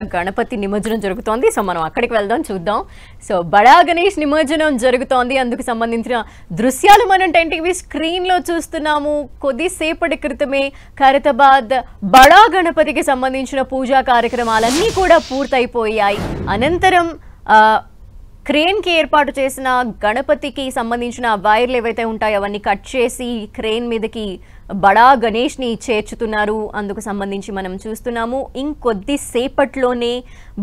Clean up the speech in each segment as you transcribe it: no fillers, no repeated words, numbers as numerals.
గణపతి నిమజ్జనం జరుగుతోంది. సో మనం అక్కడికి వెళ్దాం, చూద్దాం. సో బడా గణేష్ నిమజ్జనం జరుగుతోంది. అందుకు సంబంధించిన దృశ్యాలు మనం టీవీ స్క్రీన్ లో చూస్తున్నాము. కొద్దిసేపటి క్రితమే ఖైరతాబాద్ బడా గణపతికి సంబంధించిన పూజా కార్యక్రమాలన్నీ కూడా పూర్తయిపోయాయి. అనంతరం క్రేన్ కి ఏర్పాటు చేసిన గణపతికి సంబంధించిన వైర్లు ఏవైతే ఉంటాయో అవన్నీ కట్ చేసి క్రేన్ మీదకి బడా గణేష్ ని చేర్చుతున్నారు. అందుకు సంబంధించి మనం చూస్తున్నాము. ఇంకొద్ది సేపట్లోనే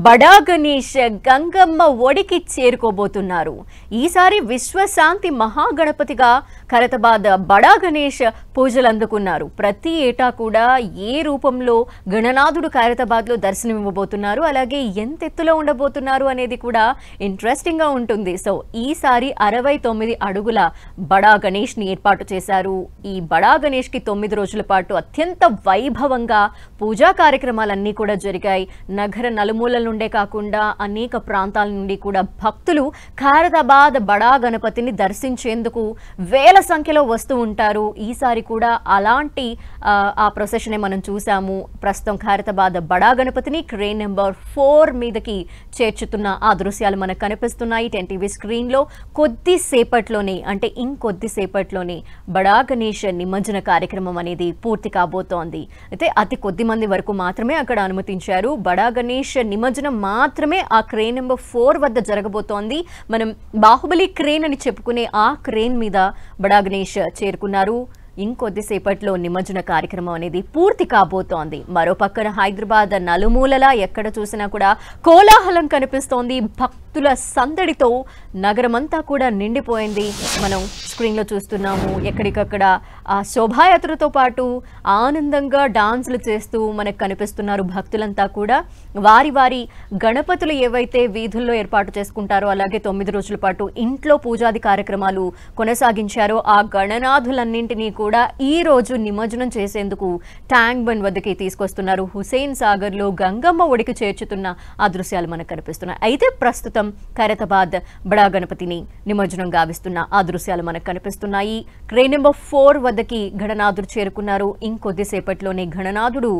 బడా గణేష్ గంగమ్మ ఒడికి చేరుకోబోతున్నారు. ఈసారి విశ్వశాంతి మహాగణపతిగా ఖైరతాబాద్ బడా గణేష్ పూజలు అందుకున్నారు. ప్రతి ఏటా కూడా ఏ రూపంలో గణనాథుడు ఖైరతాబాద్ లో దర్శనమివ్వబోతున్నారు, అలాగే ఎంత ఎత్తులో ఉండబోతున్నారు అనేది కూడా ఇంట్రెస్టింగ్ గా ఉంటుంది. సో ఈసారి 69 అడుగుల బడా గణేష్ ని ఏర్పాటు చేశారు. ఈ బడా గణేష్ 9 రోజుల పాటు అత్యంత వైభవంగా పూజా కార్యక్రమాలన్నీ కూడా జరిగాయి. నగర నలుమూలల నుండే కాకుండా అనేక ప్రాంతాల నుండి కూడా భక్తులు ఖైరతాబాద్ బడా గణపతిని దర్శించేందుకు వేల సంఖ్యలో వస్తూ ఉంటారు. ఈసారి కూడా అలాంటి ఆ ప్రొసెషన్ మనం చూసాము. ప్రస్తుతం ఖైరతాబాద్ బడా గణపతిని క్రేన్ నెంబర్ 4 మీదకి చేర్చుతున్న ఆ దృశ్యాలు మనకు కనిపిస్తున్నాయి టీవీ స్క్రీన్ లో. కొద్దిసేపట్లోనే, అంటే ఇంకొద్దిసేపట్లోనే బడా గణేష్ నిమజ్జన కార్యక్రమం అనేది పూర్తి కాబోతోంది. అయితే అతి కొద్ది మంది వరకు మాత్రమే అక్కడ అనుమతించారు. బడా గణేష్ నిమజ్జనం మాత్రమే ఆ క్రేన్ నెంబర్ 4 వద్ద జరగబోతోంది. మనం బాహుబలి క్రేన్ అని చెప్పుకునే ఆ క్రేన్ మీద బడా గణేష్ చేరుకున్నారు. ఇంకొద్దిసేపట్లో నిమజ్జన కార్యక్రమం అనేది పూర్తి కాబోతోంది. మరోపక్కన హైదరాబాద్ నలుమూలలా ఎక్కడ చూసినా కూడా కోలాహలం కనిపిస్తోంది. భక్తుల సందడితో నగరమంతా కూడా నిండిపోయింది. మనం స్క్రీన్లో చూస్తున్నాము. ఎక్కడికక్కడ ఆ శోభాయాత్రతో పాటు ఆనందంగా డాన్సులు చేస్తూ మనకు కనిపిస్తున్నారు భక్తులంతా కూడా. వారి వారి గణపతులు ఏవైతే వీధుల్లో ఏర్పాటు చేసుకుంటారో, అలాగే 9 రోజుల పాటు ఇంట్లో పూజాది కార్యక్రమాలు కొనసాగించారో ఆ గణనాథులన్నింటినీ కూడా ఈ రోజు నిమజ్జనం చేసేందుకు ట్యాంక్ బండ్ వద్దకి తీసుకొస్తున్నారు. హుసేన్ సాగర్ లో గంగమ్మ ఒడికి చేర్చుతున్న ఆ దృశ్యాలు మనకు కనిపిస్తున్నాయి. అయితే ప్రస్తుతం ఖైరతాబాద్ బడా గణపతిని నిమజ్జనం గావిస్తున్న ఆ దృశ్యాలు మనకు కనిపిస్తున్నాయి. క్రేన్ నెంబర్ 4 వద్దకి గణనాథుడు చేరుకున్నారు. ఇంకొద్దిసేపట్లోనే గణనాథుడు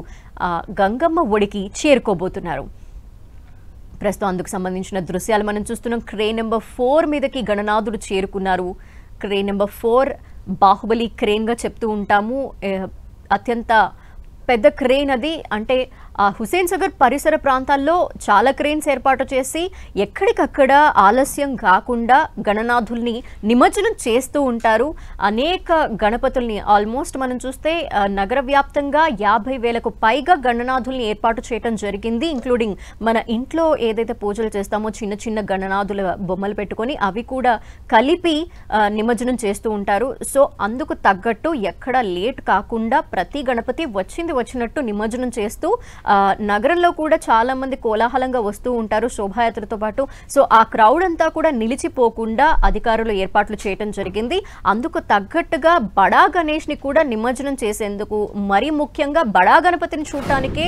గంగమ్మ ఒడికి చేరుకోబోతున్నారు. ప్రస్తుతం అందుకు సంబంధించిన దృశ్యాలు మనం చూస్తున్నాం. క్రేన్ నెంబర్ 4 మీదకి గణనాథుడు చేరుకున్నారు. క్రేన్ నెంబర్ 4 బాహుబలి క్రేన్ గా చెప్తూ ఉంటాము. అత్యంత పెద్ద క్రేన్ అది. అంటే ఆ హుసేన్ సాగర్ పరిసర ప్రాంతాల్లో చాలా క్రేన్స్ ఏర్పాటు చేసి ఎక్కడికక్కడ ఆలస్యం కాకుండా గణనాథుల్ని నిమజ్జనం చేస్తూ ఉంటారు. అనేక గణపతుల్ని ఆల్మోస్ట్ మనం చూస్తే నగర వ్యాప్తంగా 50,000కు పైగా గణనాథుల్ని ఏర్పాటు చేయడం జరిగింది. ఇంక్లూడింగ్ మన ఇంట్లో ఏదైతే పూజలు చేస్తామో చిన్న చిన్న గణనాథుల బొమ్మలు పెట్టుకొని అవి కూడా కలిపి నిమజ్జనం చేస్తూ ఉంటారు. సో అందుకు తగ్గట్టు ఎక్కడ లేట్ కాకుండా ప్రతి గణపతి వచ్చినట్టు నిమజ్జనం చేస్తూ నగరంలో కూడా చాలా మంది కోలాహలంగా వస్తూ ఉంటారు శోభాయాత్రతో పాటు. సో ఆ క్రౌడ్ అంతా కూడా నిలిచిపోకుండా అధికారులు ఏర్పాట్లు చేయడం జరిగింది. అందుకు తగ్గట్టుగా బడా గణేష్ ని కూడా నిమజ్జనం చేసేందుకు, మరీ ముఖ్యంగా బడా గణపతిని చూడటానికే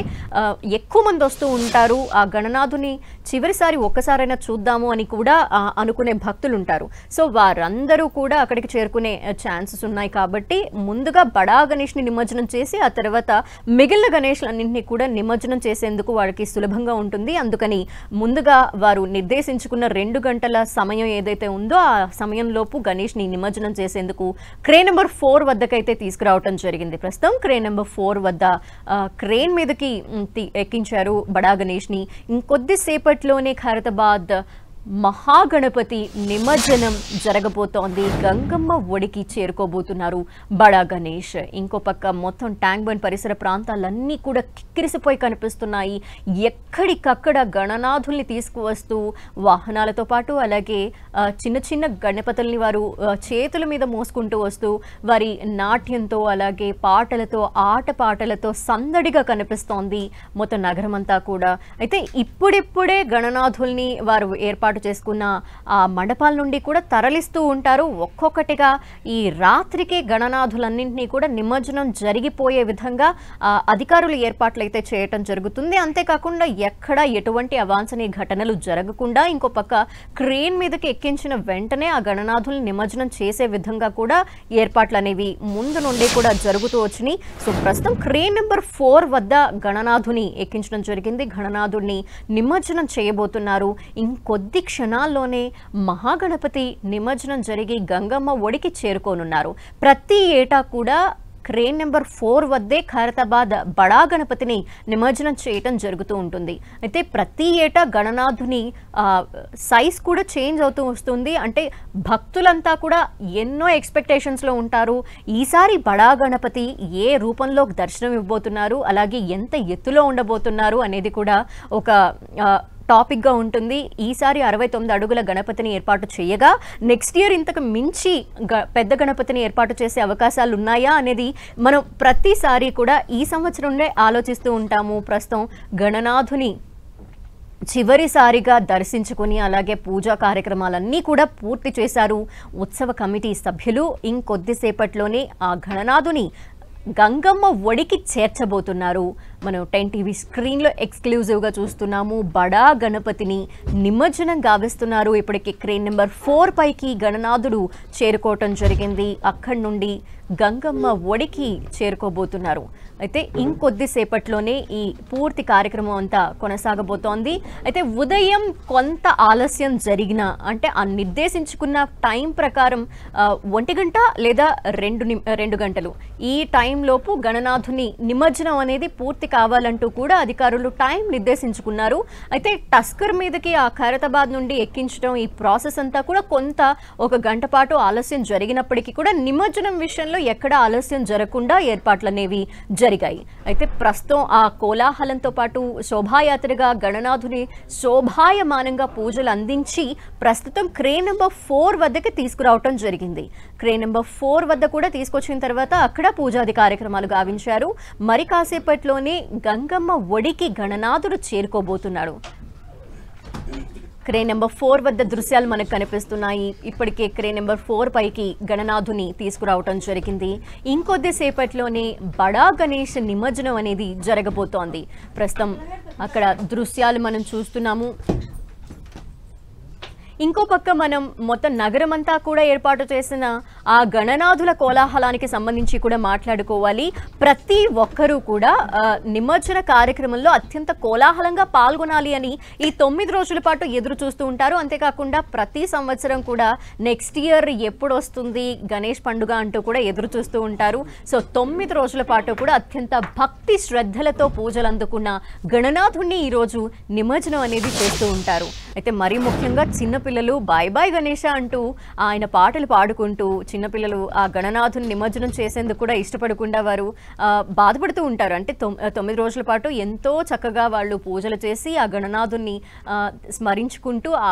ఎక్కువ మంది వస్తూ ఉంటారు. ఆ గణనాథుని చివరిసారి ఒక్కసారైనా చూద్దాము అని కూడా అనుకునే భక్తులు ఉంటారు. సో వారందరూ కూడా అక్కడికి చేరుకునే ఛాన్సెస్ ఉన్నాయి. కాబట్టి ముందుగా బడా గణేష్ ని నిమజ్జనం చేసి ఆ తర్వాత మిగిలిన గణేష్లన్నింటినీ కూడా నిమజ్జనం చేసేందుకు వారికి సులభంగా ఉంటుంది. అందుకని ముందుగా వారు నిర్దేశించుకున్న 2 గంటల సమయం ఏదైతే ఉందో ఆ సమయంలోపు గణేష్ ని నిమజ్జనం చేసేందుకు క్రేన్ నెంబర్ 4 వద్దకైతే తీసుకురావటం జరిగింది. ప్రస్తుతం క్రేన్ నెంబర్ 4 వద్ద క్రేన్ మీదకి ఎక్కించారు బడా గణేష్ ని. ఇంకొద్దిసేపట్లోనే ఖైరతాబాద్ మహాగణపతి నిమజ్జనం జరగబోతోంది. గంగమ్మ ఒడికి చేరుకోబోతున్నారు బడా గణేష్. ఇంకో పక్క మొత్తం ట్యాంక్ బండ్ పరిసర ప్రాంతాలన్నీ కూడా కిక్కిరిసిపోయి కనిపిస్తున్నాయి. ఎక్కడికక్కడ గణనాథుల్ని తీసుకువస్తూ వాహనాలతో పాటు అలాగే చిన్న చిన్న గణపతుల్ని వారు చేతుల మీద మోసుకుంటూ వస్తూ వారి నాట్యంతో అలాగే పాటలతో ఆటపాటలతో సందడిగా కనిపిస్తోంది మొత్తం నగరం అంతా కూడా. అయితే ఇప్పుడిప్పుడే గణనాథుల్ని వారు ఏర్పాటు ఏర్పాటు చేసుకున్న ఆ మండపాల నుండి కూడా తరలిస్తూ ఉంటారు. ఒక్కొక్కటిగా ఈ రాత్రికి గణనాథులన్నింటినీ కూడా నిమజ్జనం జరిగిపోయే విధంగా అధికారులు ఏర్పాట్లు అయితే చేయటం జరుగుతుంది. అంతేకాకుండా ఎక్కడ ఎటువంటి అవాంఛనీయ ఘటనలు జరగకుండా ఇంకో పక్క క్రేన్ మీదకి ఎక్కించిన వెంటనే ఆ గణనాథుల్ని నిమజ్జనం చేసే విధంగా కూడా ఏర్పాట్లు అనేవి ముందు నుండి కూడా జరుగుతూ వచ్చినాయి. సో ప్రస్తుతం క్రేన్ నెంబర్ 4 వద్ద గణనాథుని ఎక్కించడం జరిగింది. గణనాథుడిని నిమజ్జనం చేయబోతున్నారు. ఇంకొద్ది క్షణాల్లోనే మహాగణపతి నిమజ్జనం జరిగి గంగమ్మ ఒడికి చేరుకోనున్నారు. ప్రతి ఏటా కూడా క్రేన్ నెంబర్ 4 వద్దే ఖైరతాబాద్ బడా గణపతిని నిమజ్జనం చేయటం జరుగుతూ ఉంటుంది. అయితే ప్రతి ఏటా గణనాథుని సైజ్ కూడా చేంజ్ అవుతూ వస్తుంది. అంటే భక్తులంతా కూడా ఎన్నో ఎక్స్పెక్టేషన్స్లో ఉంటారు. ఈసారి బడా గణపతి ఏ రూపంలో దర్శనం ఇవ్వబోతున్నారు, అలాగే ఎంత ఎత్తులో ఉండబోతున్నారు అనేది కూడా ఒక టాపిక్గా ఉంటుంది. ఈసారి 69 అడుగుల గణపతిని ఏర్పాటు చేయగా నెక్స్ట్ ఇయర్ ఇంతకు మించి పెద్ద గణపతిని ఏర్పాటు చేసే అవకాశాలు ఉన్నాయా అనేది మనం ప్రతిసారి కూడా ఈ సంవత్సరంలో ఆలోచిస్తూ ఉంటాము. ప్రస్తుతం గణనాథుని చివరిసారిగా దర్శించుకుని అలాగే పూజా కార్యక్రమాలన్నీ కూడా పూర్తి చేశారు ఉత్సవ కమిటీ సభ్యులు. ఇంకొద్దిసేపట్లోనే ఆ గణనాథుని గంగమ్మ ఒడికి చేర్చబోతున్నారు. మనం 10 టీవీ స్క్రీన్లో ఎక్స్క్లూజివ్గా చూస్తున్నాము. బడా గణపతిని నిమజ్జనం గావిస్తున్నారు. ఇప్పటికి క్రేన్ నెంబర్ 4 పైకి గణనాథుడు చేరుకోవటం జరిగింది. అక్కడి నుండి గంగమ్మ ఒడికి చేరుకోబోతున్నారు. అయితే ఇంకొద్దిసేపట్లోనే ఈ పూర్తి కార్యక్రమం అంతా కొనసాగబోతోంది. అయితే ఉదయం కొంత ఆలస్యం జరిగిన అంటే ఆ నిర్దేశించుకున్న టైం ప్రకారం 1 గంట లేదా 2 గంటలు ఈ టైంలోపు గణనాథుని నిమజ్జనం అనేది పూర్తి కావాలంటూ కూడా అధికారులు టైం నిర్దేశించుకున్నారు. అయితే టస్కర్ మీదకి ఆ ఖైరతాబాద్ నుండి ఎక్కించడం ఈ ప్రాసెస్ అంతా కూడా కొంత 1 గంట పాటు ఆలస్యం జరిగినప్పటికీ కూడా నిమజ్జనం విషయంలో ఎక్కడ ఆలస్యం జరగకుండా ఏర్పాట్లు అనేవి జరిగాయి. అయితే ప్రస్తుతం ఆ కోలాహలంతో పాటు శోభాయాత్రగా గణనాథుని శోభాయమానంగా పూజలు అందించి ప్రస్తుతం క్రేన్ నెంబర్ 4 వద్దకి తీసుకురావటం జరిగింది. క్రేన్ నెంబర్ 4 వద్ద కూడా తీసుకొచ్చిన తర్వాత అక్కడ పూజాది కార్యక్రమాలు గావించారు. మరి కాసేపట్లోనే గంగమ్మ ఒడికి గణనాథుడు చేరుకోబోతున్నాడు. క్రేన్ నెంబర్ 4 వద్ద దృశ్యాలు మనకు కనిపిస్తున్నాయి. ఇప్పటికే క్రేన్ నెంబర్ 4 పైకి గణనాథుని తీసుకురావటం జరిగింది. ఇంకొద్దిసేపట్లోనే బడా గణేష్ నిమజ్జనం అనేది జరగబోతోంది. ప్రస్తుతం అక్కడ దృశ్యాలు మనం చూస్తున్నాము. ఇంకో పక్క మనం మొత్తం నగరం అంతా కూడా ఏర్పాటు చేసిన ఆ గణనాథుల కోలాహలానికి సంబంధించి కూడా మాట్లాడుకోవాలి. ప్రతి ఒక్కరూ కూడా నిమజ్జన కార్యక్రమంలో అత్యంత కోలాహలంగా పాల్గొనాలి అని ఈ 9 రోజుల పాటు ఎదురు చూస్తూ ఉంటారు. అంతేకాకుండా ప్రతి సంవత్సరం కూడా నెక్స్ట్ ఇయర్ ఎప్పుడు వస్తుంది గణేష్ పండుగ అంటూ కూడా ఎదురు చూస్తూ ఉంటారు. సో 9 రోజుల పాటు కూడా అత్యంత భక్తి శ్రద్ధలతో పూజలు అందుకున్న గణనాథుణ్ణి ఈరోజు నిమజ్జనం అనేది చేస్తూ ఉంటారు. అయితే మరీ ముఖ్యంగా చిన్నపిల్లలు బాయ్ బాయ్ గణేష అంటూ ఆయన పాటలు పాడుకుంటూ చిన్నపిల్లలు ఆ గణనాథుని నిమజ్జనం చేసేందుకు కూడా ఇష్టపడకుండా వారు బాధపడుతూ ఉంటారు. అంటే 9 రోజుల పాటు ఎంతో చక్కగా వాళ్ళు పూజలు చేసి ఆ గణనాథుని స్మరించుకుంటూ ఆ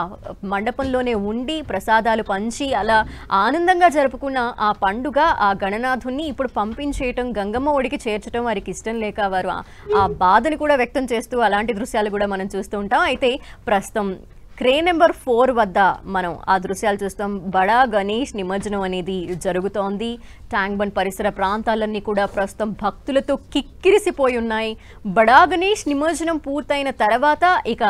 మండపంలోనే ఉండి ప్రసాదాలు పంచి అలా ఆనందంగా జరుపుకున్న ఆ పండుగ ఆ గణనాథుని ఇప్పుడు పంపించేయటం గంగమ్మ ఒడికి చేర్చడం వారికి ఇష్టం లేక వారు ఆ బాధను కూడా వ్యక్తం చేస్తూ అలాంటి దృశ్యాలు కూడా మనం చూస్తూ ఉంటాం. అయితే ప్రస్తుతం క్రేన్ నెంబర్ 4 వద్ద మనం ఆ దృశ్యాలు చూస్తాం. బడా గణేష్ నిమజ్జనం అనేది జరుగుతోంది. ట్యాంక్ బండ్ పరిసర ప్రాంతాలన్నీ కూడా ప్రస్తుతం భక్తులతో కిక్కిరిసిపోయి ఉన్నాయి. బడా గణేష్ నిమజ్జనం పూర్తయిన తర్వాత ఇక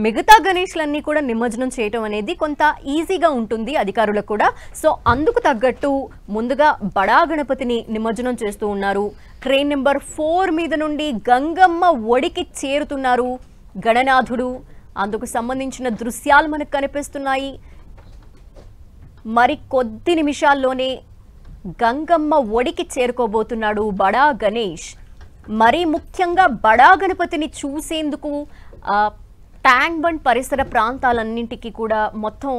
మిగతా గణేష్లన్నీ కూడా నిమజ్జనం చేయటం అనేది కొంత ఈజీగా ఉంటుంది అధికారులకు కూడా. సో అందుకు తగ్గట్టు ముందుగా బడా గణపతిని నిమజ్జనం చేస్తూ ఉన్నారు. క్రేన్ నెంబర్ 4 మీద నుండి గంగమ్మ ఒడికి చేరుతున్నారు గణనాథుడు. అందుకు సంబంధించిన దృశ్యాలు మనకు కనిపిస్తున్నాయి. మరి కొద్ది నిమిషాల్లోనే గంగమ్మ ఒడికి చేరుకోబోతున్నాడు బడా గణేష్. మరీ ముఖ్యంగా బడా గణపతిని చూసేందుకు ట్యాంక్ బండ్ పరిసర ప్రాంతాలన్నింటికి కూడా మొత్తం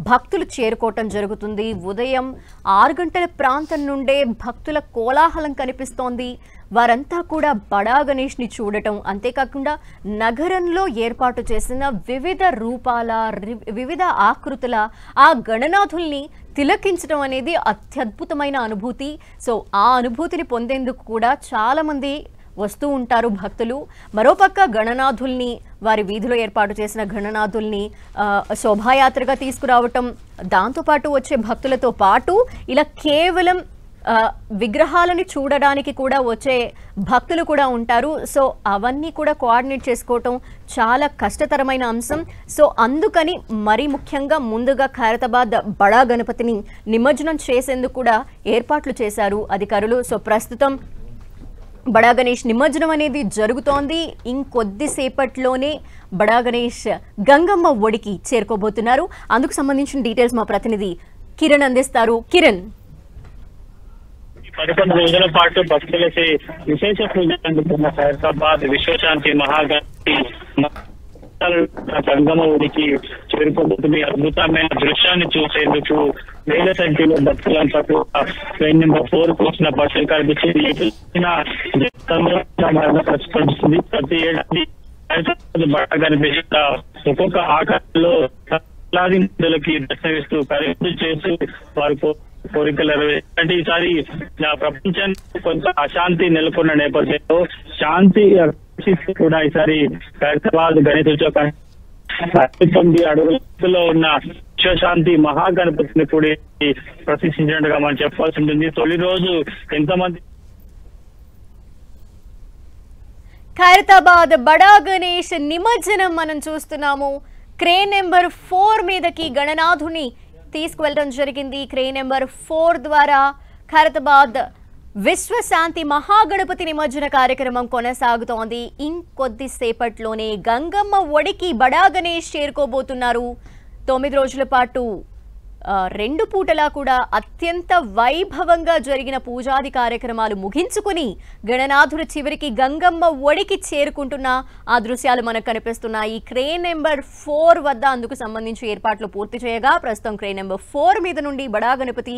భక్తులు చేరుకోవటం జరుగుతుంది. ఉదయం 6 గంటల ప్రాంతం నుండే భక్తుల కోలాహలం కనిపిస్తోంది. వారంతా కూడా బడా గణేష్ని చూడటం, అంతేకాకుండా నగరంలో ఏర్పాటు చేసిన వివిధ రూపాల వివిధ ఆకృతుల ఆ గణనాథుల్ని తిలకించడం అనేది అత్యద్భుతమైన అనుభూతి. సో ఆ అనుభూతిని పొందేందుకు కూడా చాలామంది వస్తూ ఉంటారు భక్తులు. మరోపక్క గణనాథుల్ని, వారి వీధిలో ఏర్పాటు చేసిన గణనాథుల్ని శోభాయాత్రగా తీసుకురావటం, దాంతోపాటు వచ్చే భక్తులతో పాటు ఇలా కేవలం విగ్రహాలని చూడడానికి కూడా వచ్చే భక్తులు కూడా ఉంటారు. సో అవన్నీ కూడా కోఆర్డినేట్ చేసుకోవటం చాలా కష్టతరమైన అంశం. సో అందుకని మరీ ముఖ్యంగా ముందుగా ఖైరతాబాద్ బడా గణపతిని నిమజ్జనం చేసేందుకు కూడా ఏర్పాట్లు చేశారు అధికారులు. సో ప్రస్తుతం బడా గణేష్ నిమజ్జనం అనేది జరుగుతోంది. ఇంకొద్దిసేపట్లోనే బడా గణేష్ గంగమ్మ ఒడికి చేరుకోబోతున్నారు. అందుకు సంబంధించిన డీటెయిల్స్ మా ప్రతినిధి కిరణ్ అందిస్తారు. కిరణ్, 11 రోజుల పాటు భక్తులకి విశేష పూజలు అందుకున్న ఖైరతాబాద్ విశ్వశాంతి మహాగణపతి గంగమ్మ ఒడికి చేరుకోబోతుంది. అద్భుతమైన దృశ్యాన్ని చూసేందుకు వేల సంఖ్యలో భక్తులంతా ట్రైన్ నెంబర్ 4 వచ్చిన బస్సులు కనిపించింది. ప్రతిష్ఠిస్తుంది. ప్రతి ఏడాది బడా గణేష్ ఒక్కొక్క ఆకారంలో మందులకి దర్శనమిస్తూ ఖరీదు చేస్తూ వారి కోరికలు అంటే ఈసారి ప్రపంచానికి కొంత అశాంతి నెలకొన్న నేపథ్యంలో శాంతి కూడా ఈసారి ఖైరతాబాద్ గణేష్ ఉత్సవ 9 అడుగులో ఉన్న విశ్వశాంతి మహాగణపతిని కూడా ప్రతిష్ఠించినట్టుగా మనం చెప్పాల్సి ఉంటుంది. తొలి రోజు ఎంతమంది ఖైరతాబాద్ బడా గణేష్ నిమజ్జనం మనం చూస్తున్నాము. క్రేన్ నెంబర్ 4 మీదకి గణనాథుని తీసుకువెళ్ళడం జరిగింది. క్రేన్ నెంబర్ 4 ద్వారా ఖైరతాబాద్ విశ్వశాంతి మహాగణపతి నిమజ్జన కార్యక్రమం కొనసాగుతోంది. ఇంకొద్దిసేపట్లోనే గంగమ్మ ఒడికి బడా గణేష్ చేరుకోబోతున్నారు. 9 రోజుల పాటు 2 పూటలా కూడా అత్యంత వైభవంగా జరిగిన పూజాది కార్యక్రమాలు ముగించుకుని గణనాథుడు చివరికి గంగమ్మ ఒడికి చేరుకుంటున్న ఆ దృశ్యాలు మనకు కనిపిస్తున్నాయి. క్రేన్ నెంబర్ 4 వద్ద అందుకు సంబంధించి ఏర్పాట్లు పూర్తి చేయగా ప్రస్తుతం క్రేన్ నెంబర్ 4 మీద నుండి బడా గణపతి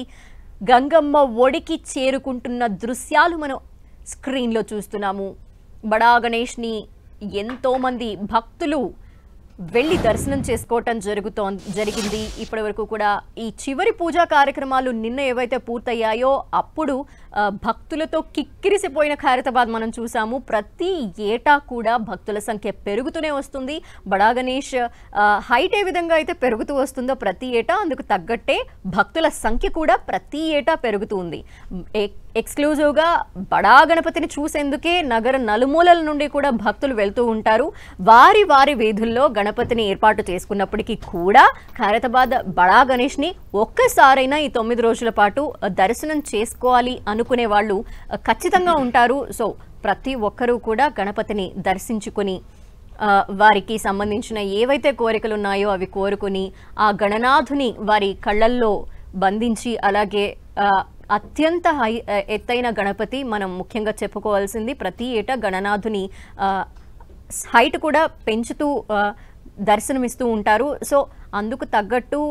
గంగమ్మ ఒడికి చేరుకుంటున్న దృశ్యాలు మనం స్క్రీన్లో చూస్తున్నాము. బడా గణేష్ని ఎంతోమంది భక్తులు వెళ్ళి దర్శనం చేసుకోవటం జరిగింది. ఇప్పటి వరకు కూడా ఈ చివరి పూజా కార్యక్రమాలు నిన్న ఏవైతే పూర్తయ్యాయో అప్పుడు భక్తులతో కిక్కిరిసిపోయిన ఖైరతాబాద్ మనం చూసాము. ప్రతి ఏటా కూడా భక్తుల సంఖ్య పెరుగుతూనే వస్తుంది. బడా గణేష్ హైట్ ఏ విధంగా అయితే పెరుగుతూ వస్తుందో ప్రతి ఏటా అందుకు తగ్గట్టే భక్తుల సంఖ్య కూడా ప్రతి ఏటా పెరుగుతూ ఉంది. ఎక్స్క్లూజివ్గా బడా గణపతిని చూసేందుకే నగర నలుమూలల నుండి కూడా భక్తులు వెళ్తూ ఉంటారు. వారి వారి వీధుల్లో గణపతిని ఏర్పాటు చేసుకున్నప్పటికీ కూడా ఖైరతాబాద్ బడా గణేష్ని ఒక్కసారైనా ఈ 9 రోజుల పాటు దర్శనం చేసుకోవాలి అనుకునే వాళ్ళు ఖచ్చితంగా ఉంటారు. సో ప్రతి ఒక్కరూ కూడా గణపతిని దర్శించుకొని వారికి సంబంధించిన ఏవైతే కోరికలు ఉన్నాయో అవి కోరుకుని ఆ గణనాథుని వారి కళ్ళల్లో బంధించి, అలాగే అత్యంత ఎత్తైన గణపతి మనం ముఖ్యంగా చెప్పుకోవాల్సింది. ప్రతి ఏటా గణనాథుని హైట్ కూడా పెంచుతూ దర్శనమిస్తూ ఉంటారు. సో అందుకు తగ్గట్టు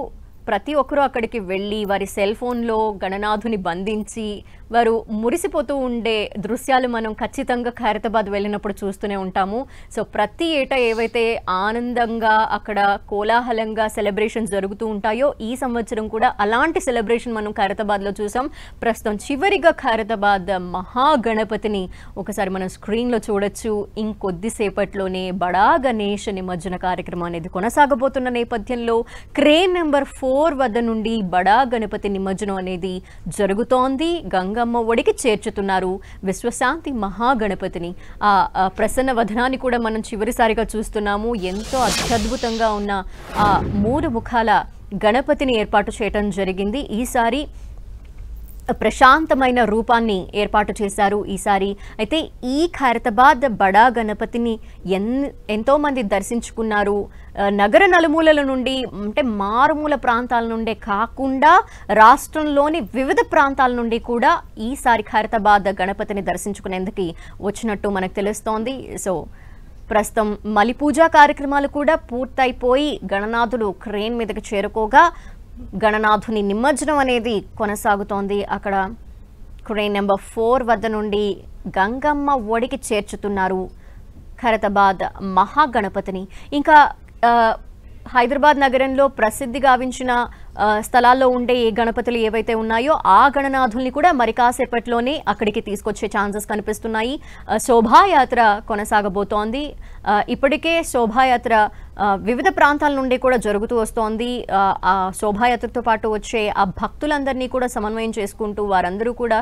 ప్రతి ఒక్కరూ అక్కడికి వెళ్ళి వారి సెల్ ఫోన్లో గణనాథుని బంధించి వారు మురిసిపోతూ ఉండే దృశ్యాలు మనం ఖచ్చితంగా ఖైరతాబాద్ వెళ్ళినప్పుడు చూస్తూనే ఉంటాము. సో ప్రతి ఏటా ఏవైతే ఆనందంగా అక్కడ కోలాహలంగా సెలబ్రేషన్ జరుగుతూ ఉంటాయో ఈ సంవత్సరం కూడా అలాంటి సెలబ్రేషన్ మనం ఖైరతాబాద్లో చూసాం. ప్రస్తుతం చివరిగా ఖైరతాబాద్ మహాగణపతిని ఒకసారి మనం స్క్రీన్లో చూడొచ్చు. ఇంకొద్దిసేపట్లోనే బడా గణేష్ నిమజ్జన కార్యక్రమం అనేది కొనసాగబోతున్న నేపథ్యంలో క్రేన్ నెంబర్ 4 వద్ద నుండి బడా గణపతి నిమజ్జనం అనేది జరుగుతోంది. గంగమ్మ ఒడికి చేర్చుతున్నారు విశ్వశాంతి మహాగణపతిని. ఆ ప్రసన్న వదనాన్ని కూడా మనం చివరిసారిగా చూస్తున్నాము. ఎంతో అత్యద్భుతంగా ఉన్న ఆ 3 ముఖాల గణపతిని ఏర్పాటు చేయడం జరిగింది. ఈసారి ప్రశాంతమైన రూపాన్ని ఏర్పాటు చేశారు ఈసారి. అయితే ఈ ఖైరతాబాద్ బడా గణపతిని ఎంతోమంది దర్శించుకున్నారు. నగర నలుమూలల నుండి, అంటే మారుమూల ప్రాంతాల నుండే కాకుండా రాష్ట్రంలోని వివిధ ప్రాంతాల నుండి కూడా ఈసారి ఖైరతాబాద్ గణపతిని దర్శించుకునేందుకు వచ్చినట్టు మనకు తెలుస్తోంది. సో ప్రస్తుతం మలి పూజా కార్యక్రమాలు కూడా పూర్తయిపోయి గణనాథుడు క్రేన్ మీదకి చేరుకోగా గణనాథుని నిమజ్జనం అనేది కొనసాగుతోంది. అక్కడ క్రేన్ నెంబర్ 4 వద్ద నుండి గంగమ్మ ఒడికి చేర్చుతున్నారు ఖైరతాబాద్ మహాగణపతిని. ఇంకా హైదరాబాద్ నగరంలో ప్రసిద్ధి గావించిన స్థలాల్లో ఉండే ఏ గణపతులు ఏవైతే ఉన్నాయో ఆ గణనాథుల్ని కూడా మరి కాసేపట్లోనే అక్కడికి తీసుకొచ్చే ఛాన్సెస్ కనిపిస్తున్నాయి. శోభాయాత్ర కొనసాగబోతోంది. ఇప్పటికే శోభాయాత్ర వివిధ ప్రాంతాల నుండి కూడా జరుగుతూ వస్తోంది. ఆ శోభాయాత్రతో పాటు వచ్చే ఆ భక్తులందరినీ కూడా సమన్వయం చేసుకుంటూ వారందరూ కూడా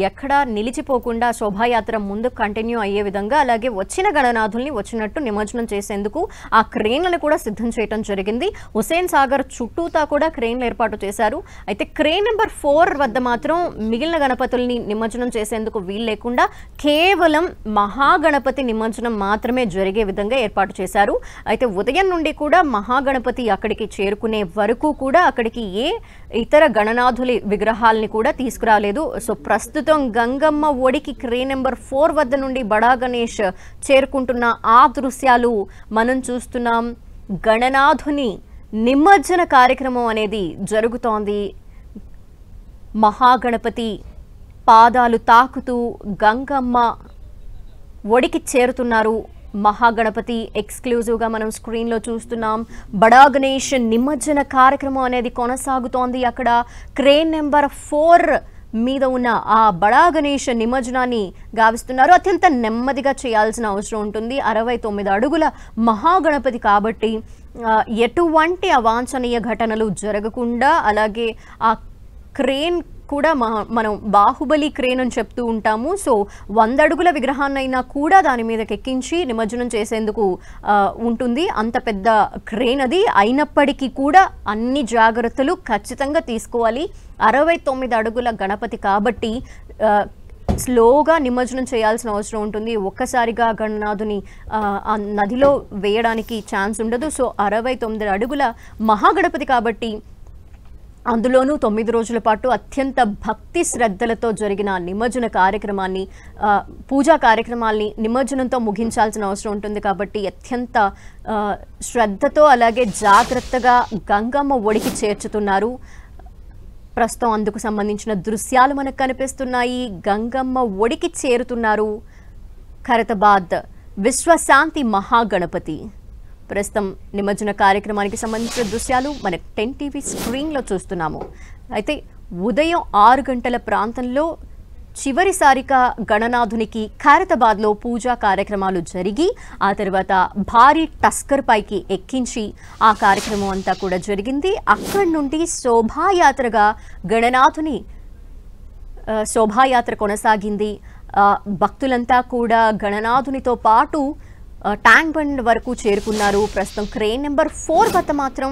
ఎక్కడా నిలిచిపోకుండా శోభాయాత్ర ముందుకు కంటిన్యూ అయ్యే విధంగా, అలాగే వచ్చిన గణనాథుల్ని వచ్చినట్టు నిమజ్జనం చేసేందుకు ఆ క్రేన్లను కూడా సిద్ధం చేయడం జరిగింది. హుస్సేన్ సాగర్ చుట్టూతా కూడా క్రేన్లు ఏర్పాటు చేశారు. అయితే క్రేన్ నెంబర్ 4 వద్ద మాత్రం మిగిలిన గణపతుల్ని నిమజ్జనం చేసేందుకు వీలు లేకుండా కేవలం మహాగణపతి నిమజ్జనం మాత్రమే జరిగే విధంగా ఏర్పాటు చేశారు. అయితే ఉదయం నుండి కూడా మహాగణపతి అక్కడికి చేరుకునే వరకు కూడా అక్కడికి ఏ ఇతర గణనాథులి విగ్రహాలని కూడా తీసుకురాలేదు. సో ప్రస్తుతం గంగమ్మ ఒడికి క్రేన్ నెంబర్ 4 వద్ద నుండి బడా గణేష్ చేరుకుంటున్న ఆ దృశ్యాలు మనం చూస్తున్నాం. గణనాథుని నిమజ్జన కార్యక్రమం అనేది జరుగుతోంది. మహాగణపతి పాదాలు తాకుతూ గంగమ్మ ఒడికి చేరుతున్నారు. మహాగణపతి ఎక్స్క్లూజివ్గా మనం స్క్రీన్లో చూస్తున్నాం. బడా గణేష్ నిమజ్జన కార్యక్రమం అనేది కొనసాగుతోంది. అక్కడ క్రేన్ నెంబర్ 4 మీద ఉన్న ఆ బడా గణేష్ నిమజ్జనాన్ని గావిస్తున్నారు. అత్యంత నెమ్మదిగా చేయాల్సిన అవసరం ఉంటుంది. 69 అడుగుల మహాగణపతి కాబట్టి ఎటువంటి అవాంఛనీయ ఘటనలు జరగకుండా, అలాగే ఆ క్రేన్ కూడా మనం బాహుబలి క్రేన్ అని చెప్తూ ఉంటాము. సో 100 అడుగుల విగ్రహాన్నైనా కూడా దాని మీదకి ఎక్కించి నిమజ్జనం చేసేందుకు ఉంటుంది. అంత పెద్ద క్రేన్ అది. అయినప్పటికీ కూడా అన్ని జాగ్రత్తలు ఖచ్చితంగా తీసుకోవాలి. 69 అడుగుల గణపతి కాబట్టి స్లోగా నిమజ్జనం చేయాల్సిన అవసరం ఉంటుంది. ఒక్కసారిగా గణనాథుని నదిలో వేయడానికి ఛాన్స్ ఉండదు. సో 69 అడుగుల మహాగణపతి కాబట్టి అందులోనూ 9 రోజుల పాటు అత్యంత భక్తి శ్రద్ధలతో జరిగిన నిమజ్జన కార్యక్రమాన్ని, పూజా కార్యక్రమాల్ని నిమజ్జనంతో ముగించాల్సిన అవసరం ఉంటుంది. కాబట్టి అత్యంత శ్రద్ధతో అలాగే జాగ్రత్తగా గంగమ్మ ఒడికి చేర్చుతున్నారు. ప్రస్తుతం అందుకు సంబంధించిన దృశ్యాలు మనకు కనిపిస్తున్నాయి. గంగమ్మ ఒడికి చేరుతున్నారు ఖైరతాబాద్ విశ్వశాంతి మహాగణపతి. ప్రస్తుతం నిమజ్జన కార్యక్రమానికి సంబంధించిన దృశ్యాలు మన 10 టీవీ స్క్రీన్లో చూస్తున్నాము. అయితే ఉదయం 6 గంటల ప్రాంతంలో చివరిసారిగా గణనాథునికి ఖైరతాబాద్లో పూజా కార్యక్రమాలు జరిగి ఆ తర్వాత భారీ టస్కర్ పైకి ఎక్కించి ఆ కార్యక్రమం అంతా కూడా జరిగింది. అక్కడి నుండి శోభాయాత్రగా గణనాథుని శోభాయాత్ర కొనసాగింది. భక్తులంతా కూడా గణనాథునితో పాటు ట్యాంక్ బండ్ వరకు చేరుకున్నారు. ప్రస్తుతం క్రేన్ నెంబర్ 4 వద్ద మాత్రం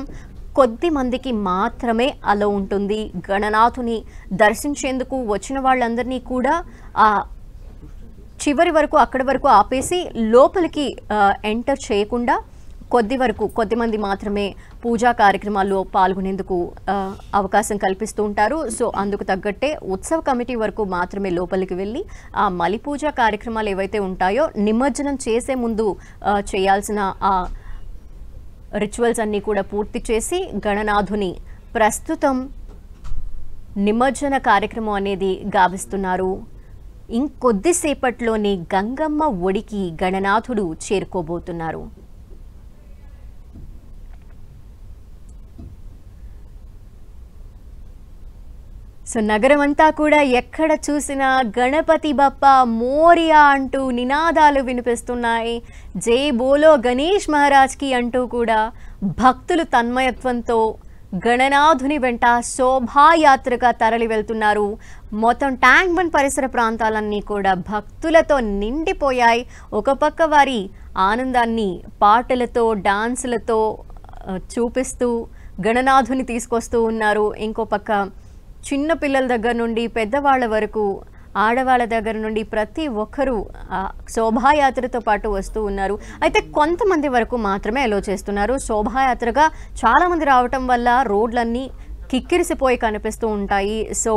కొద్ది మందికి మాత్రమే అలో ఉంటుంది. గణనాథుని దర్శించేందుకు వచ్చిన వాళ్ళందరినీ కూడా చివరి వరకు అక్కడి వరకు ఆపేసి లోపలికి ఎంటర్ చేయకుండా కొద్ది మంది మాత్రమే పూజా కార్యక్రమాల్లో పాల్గొనేందుకు అవకాశం కల్పిస్తూ ఉంటారు. సో అందుకు తగ్గట్టే ఉత్సవ కమిటీ వరకు మాత్రమే లోపలికి వెళ్ళి ఆ మలి పూజా కార్యక్రమాలు ఏవైతే ఉంటాయో నిమజ్జనం చేసే ముందు చేయాల్సిన ఆ రిచువల్స్ అన్నీ కూడా పూర్తి చేసి గణనాథుని ప్రస్తుతం నిమజ్జన కార్యక్రమం అనేది గావిస్తున్నారు. ఇంకొద్దిసేపట్లోనే గంగమ్మ ఒడికి గణనాథుడు చేరుకోబోతున్నారు. సో నగరం అంతా కూడా ఎక్కడ చూసినా గణపతి బప్ప మోరియా అంటూ నినాదాలు వినిపిస్తున్నాయి. జై బోలో గణేష్ మహారాజ్కి అంటూ కూడా భక్తులు తన్మయత్వంతో గణనాథుని వెంట శోభాయాత్రగా తరలి వెళ్తున్నారు. మొత్తం ట్యాంక్ బండ్ పరిసర ప్రాంతాలన్నీ కూడా భక్తులతో నిండిపోయాయి. ఒక పక్క వారి ఆనందాన్ని పాటలతో డాన్సులతో చూపిస్తూ గణనాథుని తీసుకొస్తూ ఉన్నారు. ఇంకో పక్క చిన్న పిల్లల దగ్గర నుండి పెద్దవాళ్ళ వరకు, ఆడవాళ్ళ దగ్గర నుండి ప్రతి ఒక్కరూ శోభాయాత్రతో పాటు వస్తూ ఉన్నారు. అయితే కొంతమంది వరకు మాత్రమే అలో చేస్తున్నారు. శోభాయాత్రగా చాలామంది రావటం వల్ల రోడ్లన్నీ కిక్కిరిసిపోయి కనిపిస్తూ ఉంటాయి. సో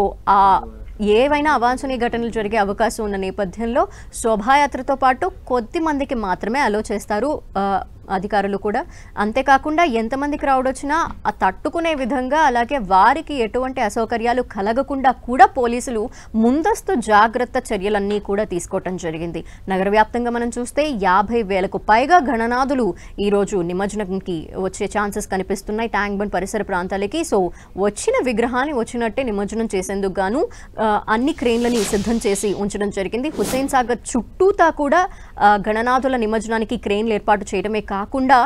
ఏవైనా అవాంఛనీయ ఘటనలు జరిగే అవకాశం ఉన్న నేపథ్యంలో శోభాయాత్రతో పాటు కొద్ది మందికి మాత్రమే అలో చేస్తారు. అధికారులు కూడా. అంతేకాకుండా ఎంతమంది క్రౌడ్ వచ్చినా తట్టుకునే విధంగా, అలాగే వారికి ఎటువంటి అసౌకర్యాలు కలగకుండా కూడా పోలీసులు ముందస్తు జాగ్రత్త చర్యలన్నీ కూడా తీసుకోవటం జరిగింది. నగర వ్యాప్తంగా మనం చూస్తే 50,000కు పైగా గణనాథులు ఈరోజు నిమజ్జనంకి వచ్చే ఛాన్సెస్ కనిపిస్తున్నాయి ట్యాంక్ బండ్ పరిసర ప్రాంతాలకి. సో వచ్చిన విగ్రహాన్ని వచ్చినట్టే నిమజ్జనం చేసేందుకు గాను అన్ని క్రేన్లని సిద్ధం చేసి ఉంచడం జరిగింది. హుస్సేన్ సాగర్ చుట్టూతా కూడా గణనాథుల నిమజ్జనానికి క్రేన్లు ఏర్పాటు చేయడమే కాకుండా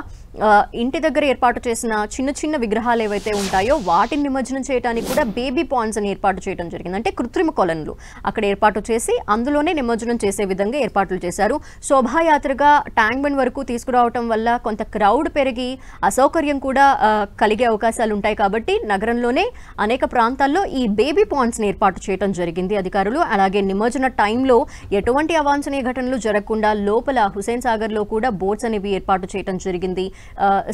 ఇంటి దగ్గర ఏర్పాటు చేసిన చిన్న చిన్న విగ్రహాలు ఏవైతే ఉంటాయో వాటిని నిమజ్జనం చేయడానికి కూడా బేబీ పాండ్స్ అని ఏర్పాటు చేయడం జరిగింది. అంటే కృత్రిమ కొలనులు అక్కడ ఏర్పాటు చేసి అందులోనే నిమజ్జనం చేసే విధంగా ఏర్పాట్లు చేశారు. శోభాయాత్రగా ట్యాంక్ బండ్ వరకు తీసుకురావటం వల్ల కొంత క్రౌడ్ పెరిగి అసౌకర్యం కూడా కలిగే అవకాశాలు ఉంటాయి కాబట్టి నగరంలోనే అనేక ప్రాంతాల్లో ఈ బేబీ పాండ్స్ని ఏర్పాటు చేయడం జరిగింది అధికారులు. అలాగే నిమజ్జన టైంలో ఎటువంటి అవాంఛనీయ ఘటనలు జరగకుండా లోపల హుస్సేన్ సాగర్లో కూడా బోట్స్ అనేవి ఏర్పాటు చేయడం జరిగింది.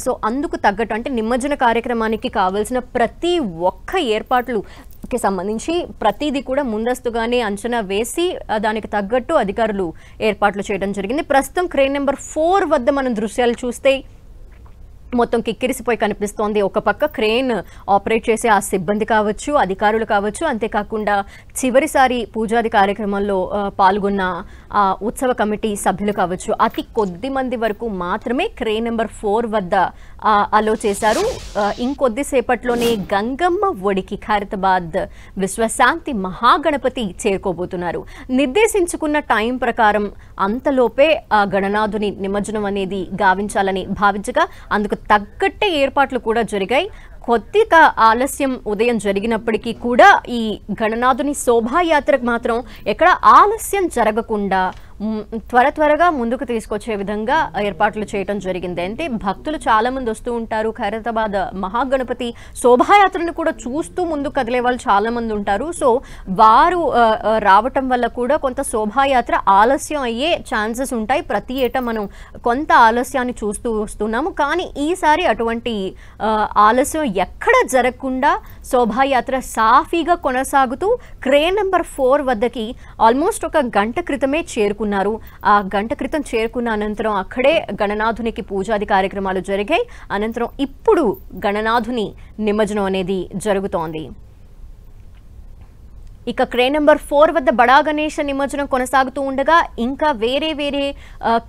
సో అందుకు తగ్గట్టు అంటే నిమజ్జన కార్యక్రమానికి కావాల్సిన ప్రతి ఒక్క ఏర్పాట్లుకి సంబంధించి ప్రతిదీ కూడా ముందస్తుగానే అంచనా వేసి దానికి తగ్గట్టు అధికారులు ఏర్పాట్లు చేయడం జరిగింది. ప్రస్తుతం క్రేన్ నెంబర్ 4 వద్ద మనం దృశ్యాలు చూస్తే మొత్తం కిక్కిరిసిపోయి కనిపిస్తోంది. ఒక పక్క క్రేన్ ఆపరేట్ చేసే ఆ సిబ్బంది కావచ్చు, అధికారులు కావచ్చు, అంతేకాకుండా చివరిసారి పూజాది కార్యక్రమంలో పాల్గొన్న ఉత్సవ కమిటీ సభ్యులు కావచ్చు, అతి కొద్ది మంది వరకు మాత్రమే క్రేన్ నెంబర్ 4 వద్ద అలో చేశారు. ఇంకొద్దిసేపట్లోనే గంగమ్మ ఒడికి ఖైరతాబాద్ విశ్వశాంతి మహాగణపతి చేరుకోబోతున్నారు. నిర్దేశించుకున్న టైం ప్రకారం అంతలోపే గణనాథుని నిమజ్జనం అనేది గావించాలని భావించగా అందుకు తగ్గట్టే ఏర్పాట్లు కూడా జరిగాయి. కొద్దిగా ఆలస్యం ఉదయం జరిగినప్పటికీ కూడా ఈ గణనాథుని శోభాయాత్రకు మాత్రం ఎక్కడ ఆలస్యం జరగకుండా త్వరగా ముందుకు తీసుకొచ్చే విధంగా ఏర్పాట్లు చేయడం జరిగింది. అంటే భక్తులు చాలా మంది వస్తూ ఉంటారు. ఖైరతాబాద్ మహాగణపతి శోభాయాత్రను కూడా చూస్తూ ముందుకు కదిలే వాళ్ళు చాలా మంది ఉంటారు. సో వారు రావటం వల్ల కూడా కొంత శోభాయాత్ర ఆలస్యం అయ్యే ఛాన్సెస్ ఉంటాయి. ప్రతి ఏటా మనం కొంత ఆలస్యాన్ని చూస్తూ వస్తున్నాము. కానీ ఈసారి అటువంటి ఆలస్యం ఎక్కడ జరగకుండా శోభాయాత్ర సాఫీగా కొనసాగుతూ క్రేన్ నెంబర్ 4 వద్దకి ఆల్మోస్ట్ ఒక గంట క్రితమే చేరుకున్నారు. ఆ గంట క్రితం చేరుకున్న అనంతరం అక్కడే గణనాథునికి పూజాది కార్యక్రమాలు జరిగాయి. అనంతరం ఇప్పుడు గణనాథుని నిమజ్జనం అనేది జరుగుతోంది. ఇక క్రేన్ నెంబర్ 4 వద్ద బడా గణేష్ నిమజ్జనం కొనసాగుతూ ఉండగా ఇంకా వేరే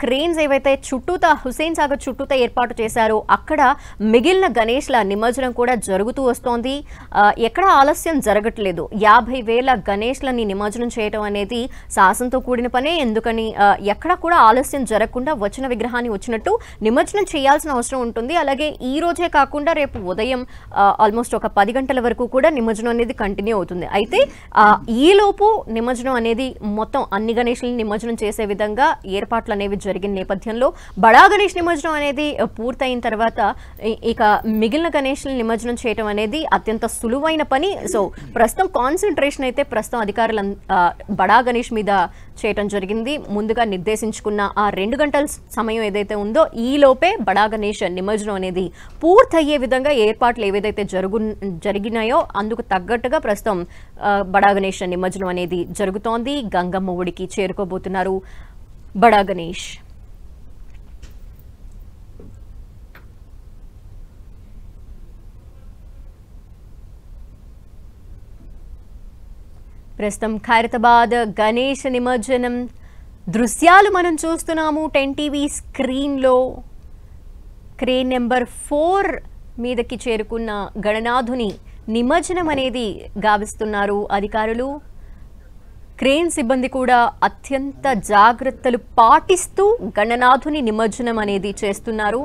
క్రేన్స్ ఏవైతే చుట్టూతా హుస్సేన్ సాగర్ చుట్టూతా ఏర్పాటు చేశారో అక్కడ మిగిలిన గణేష్ల నిమజ్జనం కూడా జరుగుతూ వస్తోంది. ఎక్కడ ఆలస్యం జరగట్లేదు. 50,000 గణేష్లని నిమజ్జనం చేయడం అనేది సాహసంతో కూడిన పనే. ఎందుకని ఎక్కడ కూడా ఆలస్యం జరగకుండా వచ్చిన విగ్రహాన్ని వచ్చినట్టు నిమజ్జనం చేయాల్సిన అవసరం ఉంటుంది. అలాగే ఈ రోజే కాకుండా రేపు ఉదయం ఆల్మోస్ట్ ఒక 10 గంటల వరకు కూడా నిమజ్జనం అనేది కంటిన్యూ అవుతుంది. అయితే ఈలోపు నిమజ్జనం అనేది మొత్తం అన్ని గణేష్లను నిమజ్జనం చేసే విధంగా ఏర్పాట్లు అనేవి జరిగిన నేపథ్యంలో బడా గణేష్ నిమజ్జనం అనేది పూర్తయిన తర్వాత ఇక మిగిలిన గణేష్లను నిమజ్జనం చేయడం అనేది అత్యంత సులువైన పని. సో ప్రస్తుతం కాన్సన్ట్రేషన్ అయితే ప్రస్తుతం అధికారులు బడా గణేష్ మీద చేయడం జరిగింది. ముందుగా నిర్దేశించుకున్న ఆ 2 గంటల సమయం ఏదైతే ఉందో ఈలోపే బడా గణేష్ నిమజ్జనం అనేది పూర్తయ్యే విధంగా ఏర్పాట్లు ఏవైతే జరిగినాయో అందుకు తగ్గట్టుగా ప్రస్తుతం బడా గణేష్ నిమజ్జనం అనేది జరుగుతోంది. గంగమ్మ ఒడికి చేరుకోబోతున్నారు బడా గణేష్. ప్రస్తుతం ఖైరతాబాద్ గణేష్ నిమజ్జనం దృశ్యాలు మనం చూస్తున్నాము 10 టీవీ స్క్రీన్లో. క్రేన్ నెంబర్ 4 మీదకి చేరుకున్న గణనాథుని నిమజ్జనం అనేది గావిస్తున్నారు అధికారులు. క్రేన్ సిబ్బంది కూడా అత్యంత జాగ్రత్తలు పాటిస్తూ గణనాథుని నిమజ్జనం అనేది చేస్తున్నారు.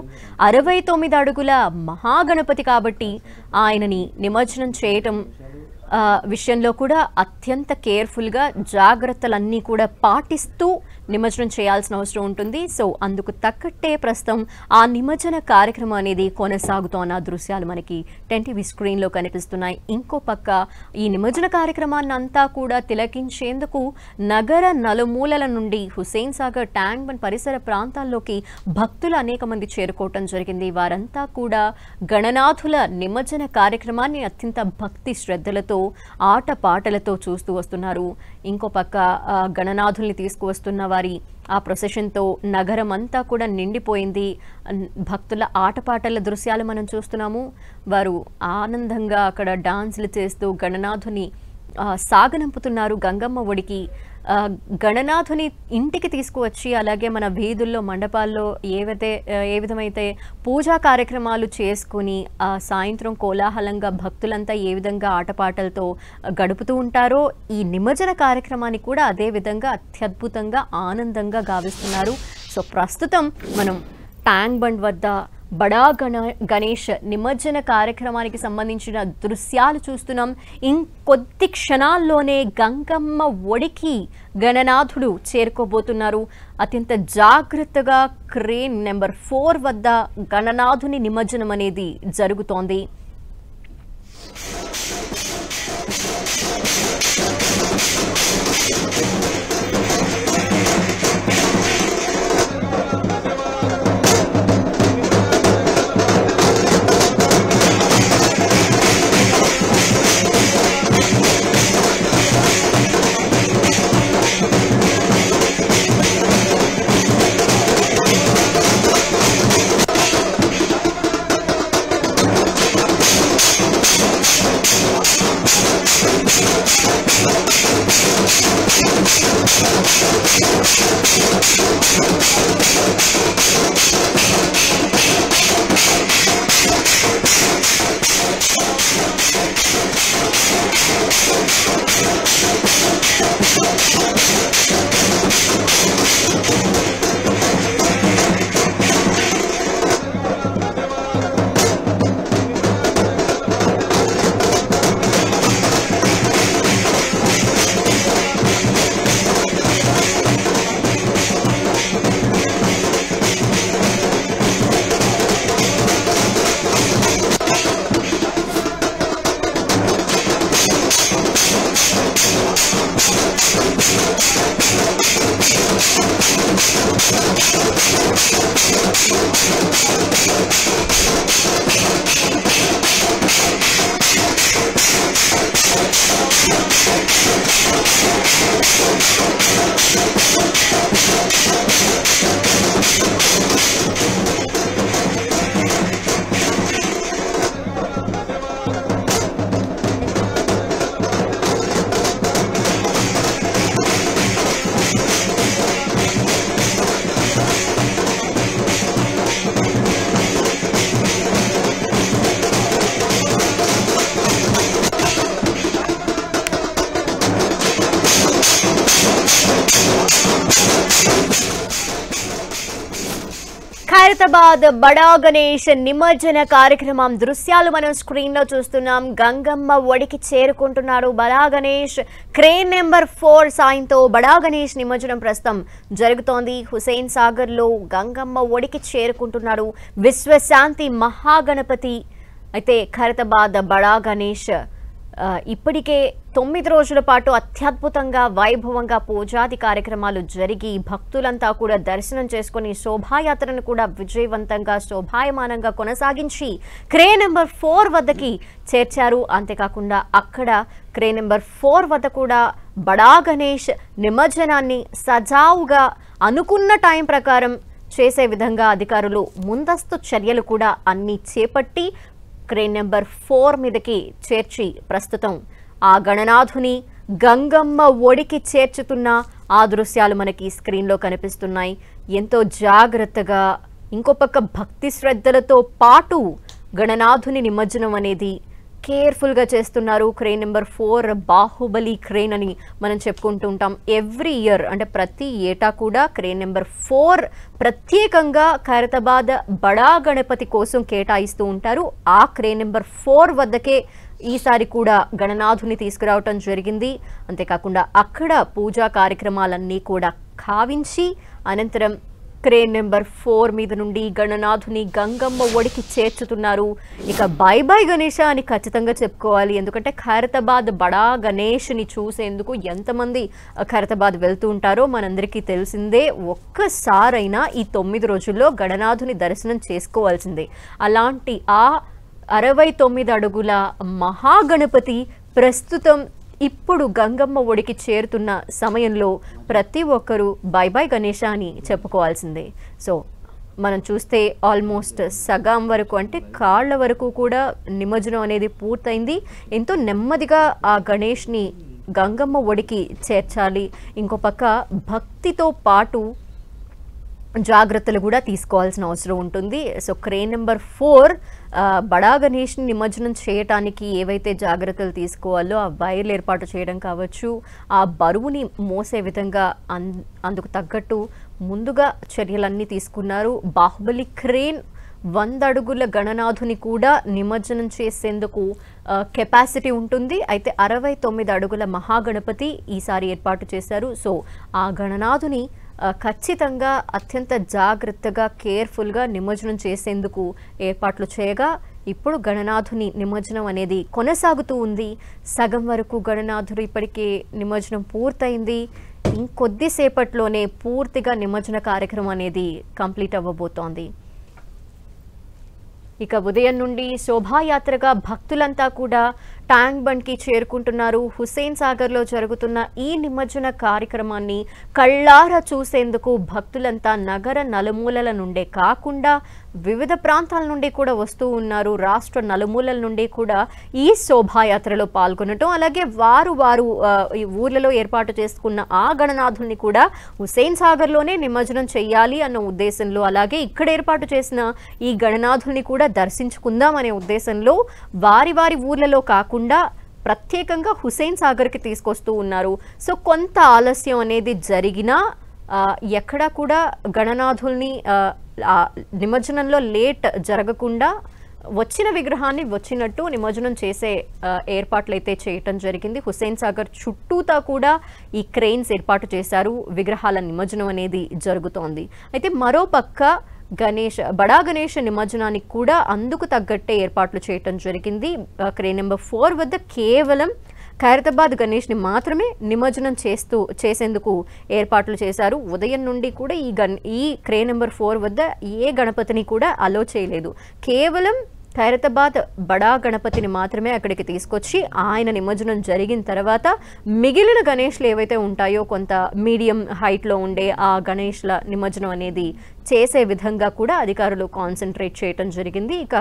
69 అడుగుల మహాగణపతి కాబట్టి ఆయనని నిమజ్జనం చేయటం విషయంలో కూడా అత్యంత కేర్ఫుల్గా జాగ్రత్తలన్నీ కూడా పాటిస్తూ నిమజ్జనం చేయాల్సిన అవసరం ఉంటుంది. సో అందుకు తగ్గట్టే ప్రస్తుతం ఆ నిమజ్జన కార్యక్రమం అనేది కొనసాగుతోన్న దృశ్యాలు మనకి 10 టీవీ స్క్రీన్లో కనిపిస్తున్నాయి. ఇంకో పక్క ఈ నిమజ్జన కార్యక్రమాన్ని అంతా కూడా తిలకించేందుకు నగర నలుమూలల నుండి హుస్సేన్ సాగర్ ట్యాంక్ బండ్ పరిసర ప్రాంతాల్లోకి భక్తులు అనేక మంది చేరుకోవటం జరిగింది. వారంతా కూడా గణనాథుల నిమజ్జన కార్యక్రమాన్ని అత్యంత భక్తి శ్రద్ధలతో ఆట పాటలతో చూస్తూ వస్తున్నారు. ఇంకో పక్క గణనాథుల్ని తీసుకువస్తున్న స్వామివారి ఆ ప్రొసెషన్తో నగరం అంతా కూడా నిండిపోయింది. భక్తుల ఆటపాటల దృశ్యాలు మనం చూస్తున్నాము. వారు ఆనందంగా అక్కడ డాన్సులు చేస్తూ గణనాథుని సాగనంపుతున్నారు గంగమ్మ ఒడికి. గణనాథుని ఇంటికి తీసుకువచ్చి అలాగే మన వీధుల్లో మండపాల్లో ఏ విధమైతే పూజా కార్యక్రమాలు చేసుకుని సాయంత్రం కోలాహలంగా భక్తులంతా ఏ విధంగా ఆటపాటలతో గడుపుతూ ఉంటారో ఈ నిమజ్జన కార్యక్రమాన్ని కూడా అదే విధంగా అత్యద్భుతంగా ఆనందంగా గావిస్తున్నారు. సో ప్రస్తుతం మనం ట్యాంక్ బండ్ వద్ద బడా గణేష్ నిమజ్జన కార్యక్రమానికి సంబంధించిన దృశ్యాలు చూస్తున్నాం. ఇంకొద్ది క్షణాల్లోనే గంగమ్మ ఒడికి గణనాథుడు చేరుకోబోతున్నారు. అత్యంత జాగ్రత్తగా క్రేన్ నెంబర్ 4 వద్ద గణనాథుని నిమజ్జనం అనేది జరుగుతోంది. ఖైరతాబాద్ బడా గణేష్ నిమజ్జన కార్యక్రమం దృశ్యాలు మనం స్క్రీన్ లో చూస్తున్నాం. గంగమ్మ ఒడికి చేరుకుంటున్నారు బడా గణేష్. క్రేన్ నెంబర్ 4 సాయంతో బడా గణేష్ నిమజ్జనం ప్రస్తుతం జరుగుతోంది. హుసేన్ సాగర్ లో గంగమ్మ ఒడికి చేరుకుంటున్నారు విశ్వశాంతి మహాగణపతి. అయితే ఖైరతాబాద్ బడా గణేష్ ఇప్పటికే 9 రోజుల పాటు అత్యద్భుతంగా వైభవంగా పూజాది కార్యక్రమాలు జరిగి భక్తులంతా కూడా దర్శనం చేసుకుని శోభాయాత్రను కూడా విజయవంతంగా శోభాయమానంగా కొనసాగించి క్రేన్ నెంబర్ 4 వద్దకి చేర్చారు. అంతేకాకుండా అక్కడ క్రేన్ నెంబర్ 4 వద్ద కూడా బడా గణేష్ నిమజ్జనాన్ని సజావుగా అనుకున్న టైం ప్రకారం చేసే విధంగా అధికారులు ముందస్తు చర్యలు కూడా అన్ని చేపట్టి క్రేన్ నెంబర్ 4 మీదకి చేర్చి ప్రస్తుతం ఆ గణనాథుని గంగమ్మ ఒడికి చేర్చుతున్న ఆ దృశ్యాలు మనకి స్క్రీన్లో కనిపిస్తున్నాయి. ఎంతో జాగ్రత్తగా ఇంకో పక్క భక్తి శ్రద్ధలతో పాటు గణనాథుని నిమజ్జనం అనేది కేర్ఫుల్గా చేస్తున్నారు. క్రేన్ నెంబర్ 4 బాహుబలి క్రేన్ అని మనం చెప్పుకుంటూ ఉంటాం. ఎవ్రీ ఇయర్ అంటే ప్రతి ఏటా కూడా క్రేన్ నెంబర్ 4 ప్రత్యేకంగా ఖైరతాబాద్ బడా గణపతి కోసం కేటాయిస్తూ ఉంటారు. ఆ క్రేన్ నెంబర్ 4 వద్దకే ఈసారి కూడా గణనాథుని తీసుకురావటం జరిగింది. అంతేకాకుండా అక్కడ పూజా కార్యక్రమాలన్నీ కూడా కావించి అనంతరం క్రేన్ నెంబర్ 4 మీద నుండి గణనాథుని గంగమ్మ ఒడికి చేర్చుతున్నారు. ఇక బై బై గణేష అని ఖచ్చితంగా చెప్పుకోవాలి. ఎందుకంటే ఖైరతాబాద్ బడా గణేష్ని చూసేందుకు ఎంతమంది ఖైరతాబాద్ వెళ్తూ ఉంటారో మనందరికీ తెలిసిందే. ఒక్కసారైనా ఈ 9 రోజుల్లో గణనాథుని దర్శనం చేసుకోవాల్సిందే. అలాంటి ఆ 69 అడుగుల మహాగణపతి ప్రస్తుతం ఇప్పుడు గంగమ్మ ఒడికి చేరుతున్న సమయంలో ప్రతి ఒక్కరూ బై బై గణేష అని చెప్పుకోవాల్సిందే. సో మనం చూస్తే ఆల్మోస్ట్ సగం వరకు అంటే కాళ్ళ వరకు కూడా నిమజ్జనం అనేది పూర్తయింది. ఎంతో నెమ్మదిగా ఆ గణేష్ని గంగమ్మ ఒడికి చేర్చాలి. ఇంకో పక్క భక్తితో పాటు జాగ్రత్తలు కూడా తీసుకోవాల్సిన అవసరం ఉంటుంది. సో క్రేన్ నెంబర్ 4 బడా గణేష్ని నిమజ్జనం చేయటానికి ఏవైతే జాగ్రత్తలు తీసుకోవాలో ఆ వైర్లు ఏర్పాటు చేయడం కావచ్చు, ఆ బరువుని మోసే విధంగా అందుకు తగ్గట్టు ముందుగా చర్యలన్నీ తీసుకున్నారు. బాహుబలి క్రేన్ 100 అడుగుల గణనాథుని కూడా నిమజ్జనం చేసేందుకు కెపాసిటీ ఉంటుంది. అయితే 69 అడుగుల మహాగణపతి ఈసారి ఏర్పాటు చేశారు. సో ఆ గణనాథుని ఖచ్చితంగా అత్యంత జాగ్రత్తగా కేర్ఫుల్గా నిమజ్జనం చేసేందుకు ఏర్పాట్లు చేయగా ఇప్పుడు గణనాథుని నిమజ్జనం అనేది కొనసాగుతూ ఉంది. సగం వరకు గణనాథుడు ఇప్పటికే నిమజ్జనం పూర్తయింది. ఇంకొద్దిసేపట్లోనే పూర్తిగా నిమజ్జన కార్యక్రమం అనేది కంప్లీట్ అవ్వబోతోంది. ఇక ఉదయం నుండి శోభాయాత్రగా భక్తులంతా కూడా ట్యాంక్ బండ్కి చేరుకుంటున్నారు. హుస్సేన్ సాగర్లో జరుగుతున్న ఈ నిమజ్జన కార్యక్రమాన్ని కళ్ళారా చూసేందుకు భక్తులంతా నగర నలుమూలల నుండే కాకుండా వివిధ ప్రాంతాల నుండి కూడా వస్తూ ఉన్నారు. రాష్ట్ర నలుమూలల నుండి కూడా ఈ శోభాయాత్రలో పాల్గొనటం, అలాగే వారు ఈ ఊర్లలో ఏర్పాటు చేసుకున్న ఆ గణనాథుల్ని కూడా హుస్సేన్ సాగర్లోనే నిమజ్జనం చెయ్యాలి అన్న ఉద్దేశంలో, అలాగే ఇక్కడ ఏర్పాటు చేసిన ఈ గణనాథుల్ని కూడా దర్శించుకుందాం అనే ఉద్దేశంలో వారి ఊర్లలో కాకుండా ప్రత్యేకంగా హుస్సేన్ సాగర్కి తీసుకొస్తూ ఉన్నారు. సో కొంత ఆలస్యం అనేది జరిగినా ఎక్కడా కూడా గణనాథుల్ని నిమజ్జనంలో లేట్ జరగకుండా వచ్చిన విగ్రహాన్ని వచ్చినట్టు నిమజ్జనం చేసే ఏర్పాట్లు అయితే చేయటం జరిగింది. హుస్సేన్ సాగర్ చుట్టూతా కూడా ఈ క్రెయిన్స్ ఏర్పాటు చేశారు. విగ్రహాల నిమజ్జనం అనేది జరుగుతోంది. అయితే మరోపక్క బడా గణేష్ నిమజ్జనానికి కూడా అందుకు తగ్గట్టే ఏర్పాట్లు చేయటం జరిగింది. క్రేన్ నెంబర్ 4 వద్ద కేవలం ఖైరతాబాద్ గణేష్ని మాత్రమే నిమజ్జనం చేసేందుకు ఏర్పాట్లు చేశారు. ఉదయం నుండి కూడా ఈ క్రేన్ నెంబర్ 4 వద్ద ఏ గణపతిని కూడా అలో చేయలేదు. కేవలం ఖైరతాబాద్ బడా గణపతిని మాత్రమే అక్కడికి తీసుకొచ్చి ఆయన నిమజ్జనం జరిగిన తర్వాత మిగిలిన గణేష్లు ఏవైతే ఉంటాయో కొంత మీడియం హైట్లో ఉండే ఆ గణేష్ల నిమజ్జనం అనేది చేసే విధంగా కూడా అధికారులు కాన్సన్ట్రేట్ చేయటం జరిగింది. ఇక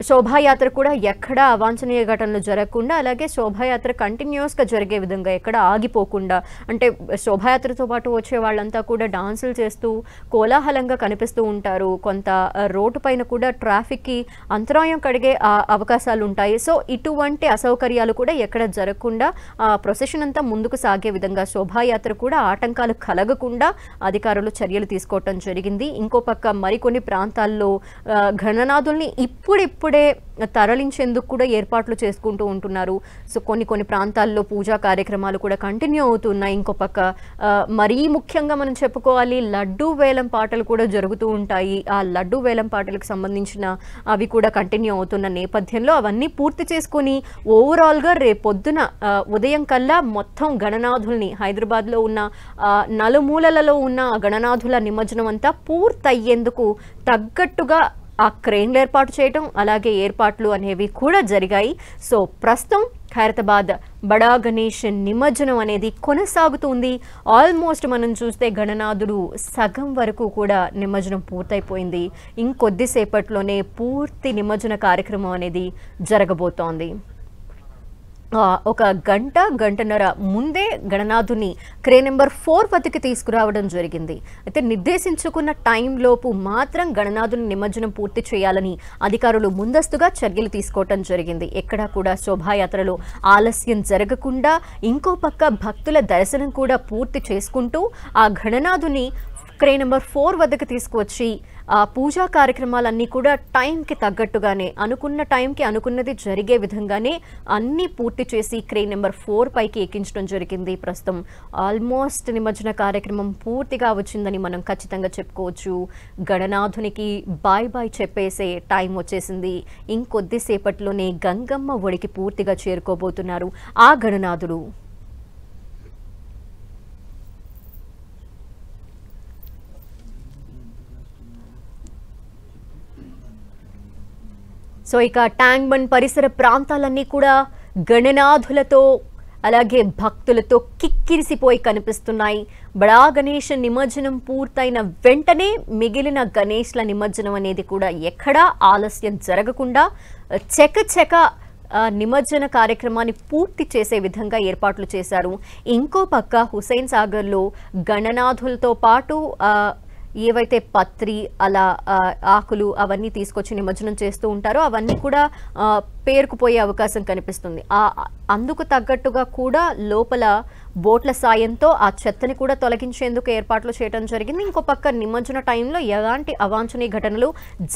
శోభాయాత్ర కూడా ఎక్కడ అవాంఛనీయ ఘటనలు జరగకుండా, అలాగే శోభాయాత్ర కంటిన్యూస్గా జరిగే విధంగా ఎక్కడ ఆగిపోకుండా, అంటే శోభాయాత్రతో పాటు వచ్చే వాళ్ళంతా కూడా డాన్సులు చేస్తూ కోలాహలంగా కనిపిస్తూ ఉంటారు. కొంత రోడ్డు పైన కూడా ట్రాఫిక్కి అంతరాయం కలిగే అవకాశాలు ఉంటాయి. సో ఇటువంటి అసౌకర్యాలు కూడా ఎక్కడ జరగకుండా ప్రొసెషన్ అంతా ముందుకు సాగే విధంగా శోభాయాత్ర కూడా ఆటంకాలు కలగకుండా అధికారులు చర్యలు తీసుకోవటం జరిగింది. ఇంకో పక్క మరికొన్ని ప్రాంతాల్లో గణనాథుల్ని ఇప్పుడే తరలించేందుకు కూడా ఏర్పాట్లు చేసుకుంటూ ఉంటున్నారు. సో కొన్ని ప్రాంతాల్లో పూజా కార్యక్రమాలు కూడా కంటిన్యూ అవుతున్నాయి. ఇంకో పక్క మరీ ముఖ్యంగా మనం చెప్పుకోవాలి, లడ్డూ వేలం పాటలు కూడా జరుగుతూ ఉంటాయి. ఆ లడ్డూ వేలం పాటలకు సంబంధించిన అవి కూడా కంటిన్యూ అవుతున్న నేపథ్యంలో అవన్నీ పూర్తి చేసుకొని ఓవరాల్గా రేపొద్దున ఉదయం కల్లా మొత్తం గణనాథుల్ని హైదరాబాద్లో ఉన్న నలుమూలలలో ఉన్న గణనాథుల నిమజ్జనం అంతా పూర్తయ్యేందుకు తగ్గట్టుగా ఆ క్రెయిన్లు ఏర్పాటు చేయటం, అలాగే ఏర్పాట్లు అనేవి కూడా జరిగాయి. సో ప్రస్తుతం ఖైరతాబాద్ బడా గణేష్ నిమజ్జనం అనేది కొనసాగుతుంది. ఆల్మోస్ట్ మనం చూస్తే గణనాథుడు సగం వరకు కూడా నిమజ్జనం పూర్తయిపోయింది. ఇంకొద్దిసేపట్లోనే పూర్తి నిమజ్జన కార్యక్రమం అనేది జరగబోతోంది. ఒక గంటన్నర ముందే గణనాథుని క్రేన్ నెంబర్ 4 వద్దకు తీసుకురావడం జరిగింది. అయితే నిర్దేశించుకున్న టైంలోపు మాత్రం గణనాథుని నిమజ్జనం పూర్తి చేయాలని అధికారులు ముందస్తుగా చర్యలు తీసుకోవటం జరిగింది. ఎక్కడా కూడా శోభాయాత్రలో ఆలస్యం జరగకుండా ఇంకో పక్క భక్తుల దర్శనం కూడా పూర్తి చేసుకుంటూ ఆ గణనాథుని క్రేన్ నెంబర్ 4 వద్దకు తీసుకువచ్చి ఆ పూజా కార్యక్రమాలన్నీ కూడా టైంకి తగ్గట్టుగానే అనుకున్న టైంకి అనుకున్నది జరిగే విధంగానే అన్నీ పూర్తి చేసి క్రేన్ నెంబర్ 4 పైకి ఎక్కించడం జరిగింది. ప్రస్తుతం ఆల్మోస్ట్ నిమజ్జన కార్యక్రమం పూర్తిగా వచ్చిందని మనం ఖచ్చితంగా చెప్పుకోవచ్చు. గణనాథునికి బాయ్ చెప్పేసే టైం వచ్చేసింది. ఇంకొద్దిసేపట్లోనే గంగమ్మ ఒడికి పూర్తిగా చేరుకోబోతున్నారు ఆ గణనాథుడు. సో ఇక ట్యాంక్ బండ్ పరిసర ప్రాంతాలన్నీ కూడా గణనాథులతో అలాగే భక్తులతో కిక్కిరిసిపోయి కనిపిస్తున్నాయి. బడా గణేష్ నిమజ్జనం పూర్తయిన వెంటనే మిగిలిన గణేష్ల నిమజ్జనం అనేది కూడా ఎక్కడా ఆలస్యం జరగకుండా చకచక నిమజ్జన కార్యక్రమాన్ని పూర్తి చేసే విధంగా ఏర్పాట్లు చేశారు. ఇంకో పక్క హుస్సేన్ సాగర్లో గణనాథులతో పాటు ఏవైతే పత్రి అలా ఆకులు అవన్నీ తీసుకొచ్చి నిమజ్జనం చేస్తూ ఉంటారో అవన్నీ కూడా పేరుకుపోయే అవకాశం కనిపిస్తుంది. అందుకు తగ్గట్టుగా కూడా లోపల బోట్ల సాయంతో ఆ చెత్తని కూడా తొలగించేందుకు ఏర్పాట్లు చేయడం జరిగింది. ఇంకో పక్క నిమజ్జన టైంలో ఎలాంటి అవాంఛనీయ ఘటనలు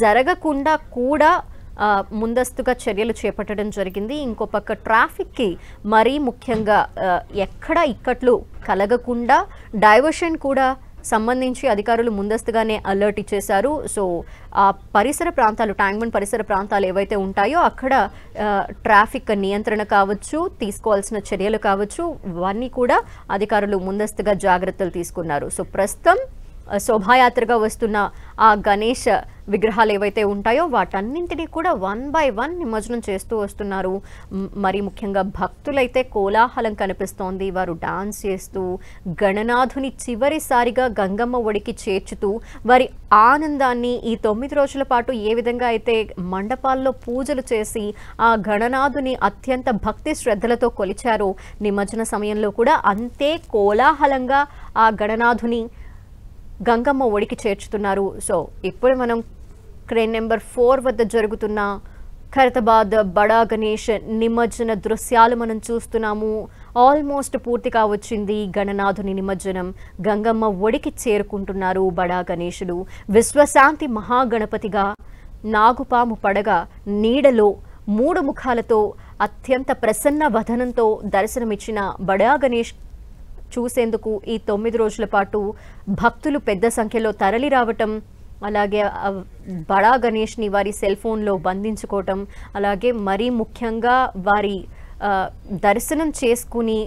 జరగకుండా కూడా ముందస్తుగా చర్యలు చేపట్టడం జరిగింది. ఇంకో పక్క ట్రాఫిక్కి మరీ ముఖ్యంగా ఎక్కడ ఇక్కట్లు కలగకుండా డైవర్షన్ కూడా సంబంధించి అధికారులు ముందస్తుగానే అలర్ట్ ఇచ్చేశారు. సో ఆ పరిసర ప్రాంతాలు, ట్యాంక్ బండ్ పరిసర ప్రాంతాలు ఏవైతే ఉంటాయో అక్కడ ట్రాఫిక్ నియంత్రణ కావచ్చు, తీసుకోవాల్సిన చర్యలు కావచ్చు, ఇవన్నీ కూడా అధికారులు ముందస్తుగా జాగ్రత్తలు తీసుకున్నారు. సో ప్రస్తుతం శోభాయాత్రగా వస్తున్న ఆ గణేష్ విగ్రహాలు ఏవైతే ఉంటాయో వాటన్నింటినీ కూడా 1 by 1 నిమజ్జనం చేస్తూ వస్తున్నారు. మరి ముఖ్యంగా భక్తులైతే కోలాహలం కనిపిస్తోంది. వారు డాన్స్ చేస్తూ గణనాథుని చివరిసారిగా గంగమ్మ ఒడికి చేర్చుతూ వారి ఆనందాన్ని ఈ 9 రోజుల పాటు ఏ విధంగా అయితే మండపాల్లో పూజలు చేసి ఆ గణనాథుని అత్యంత భక్తి శ్రద్ధలతో కొలిచారో నిమజ్జన సమయంలో కూడా అంతే కోలాహలంగా ఆ గణనాథుని గంగమ్మ ఒడికి చేర్చుతున్నారు. సో ఇప్పుడు మనం క్రేన్ నెంబర్ 4 వద్ద జరుగుతున్న ఖైరతాబాద్ బడా గణేష్ నిమజ్జన దృశ్యాలు మనం చూస్తున్నాము. ఆల్మోస్ట్ పూర్తిగా వచ్చింది గణనాథుని నిమజ్జనం. గంగమ్మ ఒడికి చేరుకుంటున్నారు బడా గణేశుడు. విశ్వశాంతి మహాగణపతిగా నాగుపాము పడగ నీడలో 3 ముఖాలతో అత్యంత ప్రసన్న వదనంతో దర్శనమిచ్చిన బడా గణేష్ చూసేందుకు ఈ 9 రోజుల పాటు భక్తులు పెద్ద సంఖ్యలో తరలి రావటం, అలాగే బడా గణేష్ని వారి సెల్ ఫోన్లో బంధించుకోవటం, అలాగే మరీ ముఖ్యంగా వారి దర్శనం చేసుకుని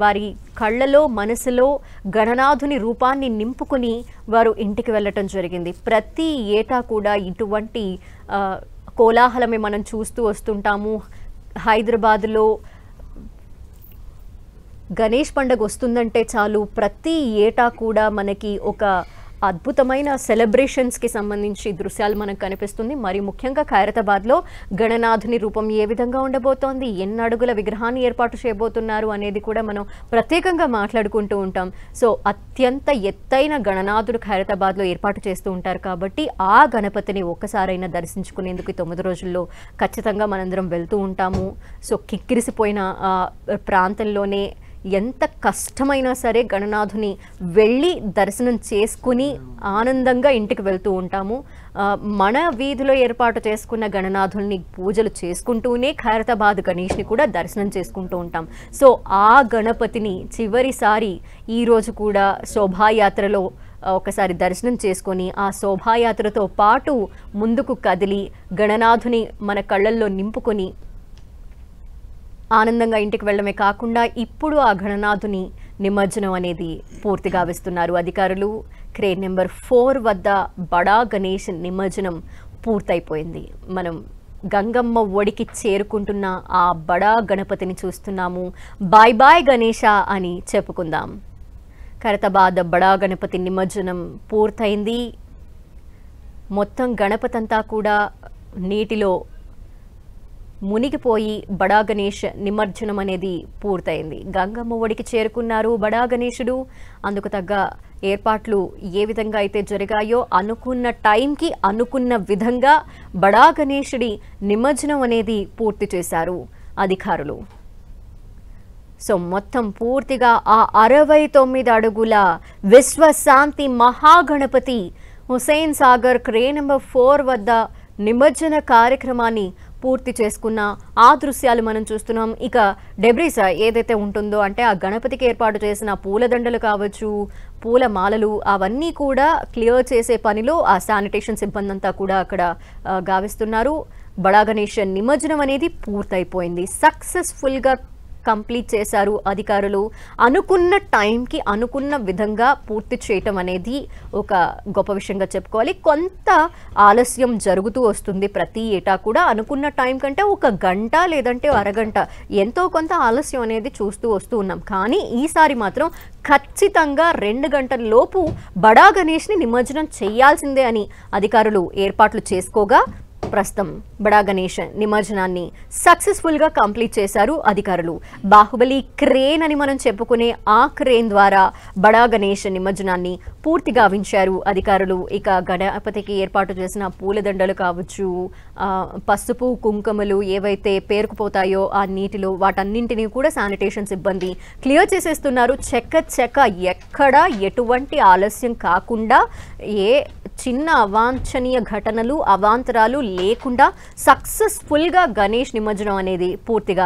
వారి కళ్ళలో మనసులో గణనాథుని రూపాన్ని నింపుకుని వారు ఇంటికి వెళ్ళటం జరిగింది. ప్రతి ఏటా కూడా ఇటువంటి కోలాహలమే మనం చూస్తూ వస్తుంటాము. హైదరాబాద్లో గణేష్ పండుగ వస్తుందంటే చాలు ప్రతి ఏటా కూడా మనకి ఒక అద్భుతమైన సెలబ్రేషన్స్కి సంబంధించి దృశ్యాలు మనకు కనిపిస్తుంది. మరి ముఖ్యంగా ఖైరతాబాద్లో గణనాథుని రూపం ఏ విధంగా ఉండబోతోంది, ఎన్ని అడుగుల విగ్రహాన్ని ఏర్పాటు చేయబోతున్నారు అనేది కూడా మనం ప్రత్యేకంగా మాట్లాడుకుంటూ ఉంటాం. సో అత్యంత ఎత్తైన గణనాథుడు ఖైరతాబాద్లో ఏర్పాటు చేస్తూ ఉంటారు కాబట్టి ఆ గణపతిని ఒక్కసారైనా దర్శించుకునేందుకు 9 రోజుల్లో ఖచ్చితంగా మనందరం వెళ్తూ ఉంటాము. సో కిక్కిరిసిపోయిన ప్రాంతంలోనే ఎంత కష్టమైనా సరే గణనాథుని వెళ్ళి దర్శనం చేసుకుని ఆనందంగా ఇంటికి వెళ్తూ ఉంటాము. మన వీధిలో ఏర్పాటు చేసుకున్న గణనాథుల్ని పూజలు చేసుకుంటూనే ఖైరతాబాద్ గణేష్ని కూడా దర్శనం చేసుకుంటూ ఉంటాం. సో ఆ గణపతిని చివరిసారి ఈరోజు కూడా శోభాయాత్రలో ఒకసారి దర్శనం చేసుకొని ఆ శోభాయాత్రతో పాటు ముందుకు కదిలి గణనాథుని మన కళ్ళల్లో నింపుకొని ఆనందంగా ఇంటికి వెళ్ళడమే కాకుండా ఇప్పుడు ఆ గణనాథుని నిమజ్జనం అనేది పూర్తిగా వేస్తున్నారు అధికారులు. క్రేన్ నెంబర్ 4 వద్ద బడా గణేష్ నిమజ్జనం పూర్తయిపోయింది. మనం గంగమ్మ ఒడికి చేరుకుంటున్న ఆ బడా గణపతిని చూస్తున్నాము. బాయ్ బాయ్ గణేష అని చెప్పుకుందాం. ఖైరతాబాద్ బడా గణపతి నిమజ్జనం పూర్తయింది. మొత్తం గణపతంతా కూడా నీటిలో మునిగిపోయి బడా గణేష్ నిమజ్జనం అనేది పూర్తయింది. గంగమ్మ ఒడికి చేరుకున్నారు బడా గణేశుడు. అందుకు తగ్గ ఏర్పాట్లు ఏ విధంగా అయితే జరిగాయో అనుకున్న టైంకి అనుకున్న విధంగా బడా గణేశుడి నిమజ్జనం అనేది పూర్తి చేశారు అధికారులు. సో మొత్తం పూర్తిగా ఆ 69 అడుగుల విశ్వశాంతి మహాగణపతి హుస్సేన్ సాగర్ క్రేన్ నెంబర్ 4 వద్ద నిమజ్జన కార్యక్రమాన్ని పూర్తి చేసుకున్న ఆ దృశ్యాలు మనం చూస్తున్నాం. ఇక డెబ్రీస్ ఏదైతే ఉంటుందో అంటే ఆ గణపతికి ఏర్పాటు చేసిన పూలదండలు కావచ్చు, పూల మాలలు అవన్నీ కూడా క్లియర్ చేసే పనిలో ఆ శానిటేషన్ సిబ్బంది అంతా కూడా అక్కడ గావిస్తున్నారు. బడా గణేష్ నిమజ్జనం అనేది పూర్తయిపోయింది. సక్సెస్ఫుల్గా కంప్లీట్ చేశారు అధికారులు. అనుకున్న టైంకి అనుకున్న విధంగా పూర్తి చేయటం అనేది ఒక గొప్ప విషయంగా చెప్పుకోవాలి. కొంత ఆలస్యం జరుగుతూ వస్తుంది ప్రతి ఏటా కూడా. అనుకున్న టైం కంటే ఒక గంట లేదంటే అరగంట ఎంతో కొంత ఆలస్యం అనేది చూస్తూ వస్తూ ఉన్నాం. కానీ ఈసారి మాత్రం ఖచ్చితంగా 2 గంటల లోపు బడా గణేష్ని నిమజ్జనం చేయాల్సిందే అని అధికారులు ఏర్పాట్లు చేసుకోగా ప్రస్తుతం బడా గణేష్ నిమజ్జనాన్ని సక్సెస్ఫుల్గా కంప్లీట్ చేశారు అధికారులు. బాహుబలి క్రేన్ అని మనం చెప్పుకునే ఆ క్రేన్ ద్వారా బడా గణేష్ నిమజ్జనాన్ని పూర్తి గావించారు అధికారులు. ఇక గణపతికి ఏర్పాటు చేసిన పూలదండలు కావచ్చు, పసుపు కుంకుమలు ఏవైతే పేరుకుపోతాయో ఆ నీటిలో వాటన్నింటినీ కూడా శానిటేషన్ సిబ్బంది క్లియర్ చేసేస్తున్నారు. చెక్క ఎక్కడా ఎటువంటి ఆలస్యం కాకుండా, ఏ చిన్న అవాంఛనీయ ఘటనలు అవాంతరాలు లేకుండా సక్సెస్ఫుల్గా గణేష్ నిమజ్జనం అనేది పూర్తిగా